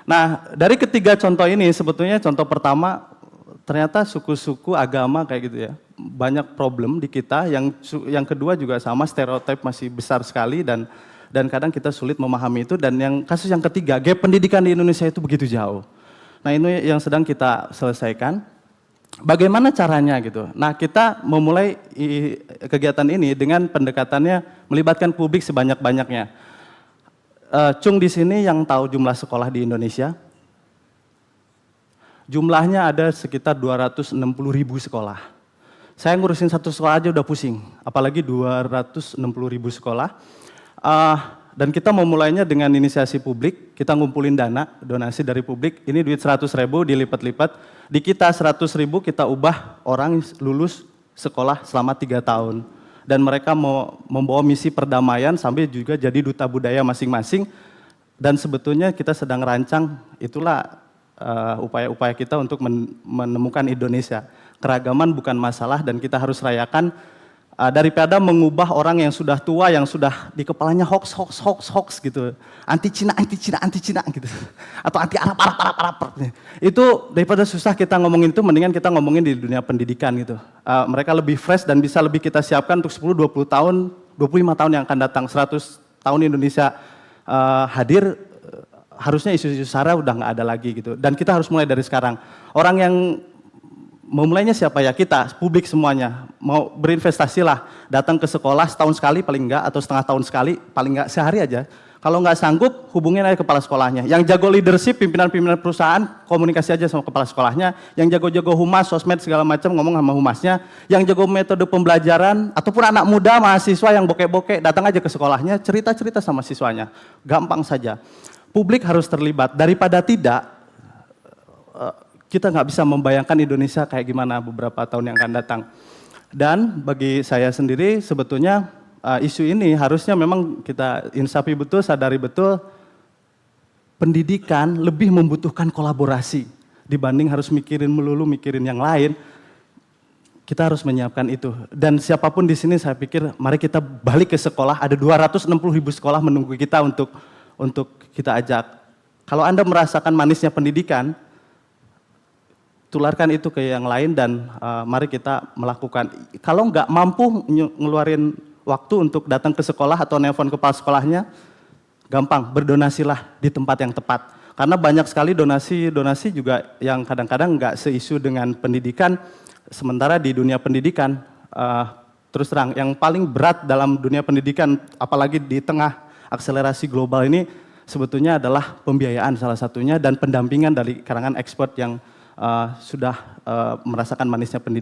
Nah, dari ketiga contoh ini sebetulnya contoh pertama ternyata suku-suku agama kayak gitu ya. Banyak problem di kita, yang kedua juga sama, stereotip masih besar sekali dan kadang kita sulit memahami itu, dan kasus yang ketiga, gap pendidikan di Indonesia itu begitu jauh. Nah, ini yang sedang kita selesaikan. Bagaimana caranya gitu? Nah, kita memulai kegiatan ini dengan pendekatannya melibatkan publik sebanyak-banyaknya. Cung di sini yang tahu jumlah sekolah di Indonesia? Jumlahnya ada sekitar 260.000 sekolah. Saya ngurusin satu sekolah aja udah pusing, apalagi 260.000 sekolah. Dan kita memulainya dengan inisiasi publik, kita ngumpulin dana, donasi dari publik, ini duit 100.000 dilipat-lipat, di kita 100.000 kita ubah orang lulus sekolah selama 3 tahun. Dan mereka mau membawa misi perdamaian sambil juga jadi duta budaya masing-masing, dan sebetulnya kita sedang rancang, itulah upaya-upaya kita untuk menemukan Indonesia. Keragaman bukan masalah dan kita harus rayakan. Daripada mengubah orang yang sudah tua, yang sudah di kepalanya hoax gitu. Anti Cina gitu. Atau anti Arab. Itu daripada susah kita ngomongin itu, mendingan kita ngomongin di dunia pendidikan gitu. Mereka lebih fresh dan bisa lebih kita siapkan untuk 10, 20 tahun, 25 tahun yang akan datang, 100 tahun Indonesia hadir, harusnya isu-isu SARA udah nggak ada lagi gitu. Dan kita harus mulai dari sekarang. Orang yang memulainya siapa ya? Kita, publik semuanya. Mau berinvestasilah, datang ke sekolah setahun sekali paling enggak, atau setengah tahun sekali, paling enggak sehari aja. Kalau nggak sanggup, hubungin aja kepala sekolahnya. Yang jago leadership, pimpinan-pimpinan perusahaan, komunikasi aja sama kepala sekolahnya. Yang jago-jago humas, sosmed segala macam, ngomong sama humasnya. Yang jago metode pembelajaran, ataupun anak muda, mahasiswa yang bokek-bokek, datang aja ke sekolahnya, cerita-cerita sama siswanya. Gampang saja. Publik harus terlibat, daripada tidak, kita nggak bisa membayangkan Indonesia kayak gimana beberapa tahun yang akan datang. Dan bagi saya sendiri sebetulnya isu ini harusnya memang kita insafi betul, sadari betul, pendidikan lebih membutuhkan kolaborasi dibanding harus mikirin yang lain. Kita harus menyiapkan itu. Dan siapapun di sini saya pikir mari kita balik ke sekolah, ada 260.000 sekolah menunggu kita untuk kita ajak. Kalau Anda merasakan manisnya pendidikan, tularkan itu ke yang lain dan mari kita melakukan. Kalau nggak mampu ngeluarin waktu untuk datang ke sekolah atau nelpon kepala sekolahnya, gampang, berdonasilah di tempat yang tepat. Karena banyak sekali donasi juga yang kadang-kadang nggak seisu dengan pendidikan, sementara di dunia pendidikan, terus terang, yang paling berat dalam dunia pendidikan, apalagi di tengah akselerasi global ini, sebetulnya adalah pembiayaan salah satunya dan pendampingan dari kalangan expert yang sudah merasakan manisnya pendidikan.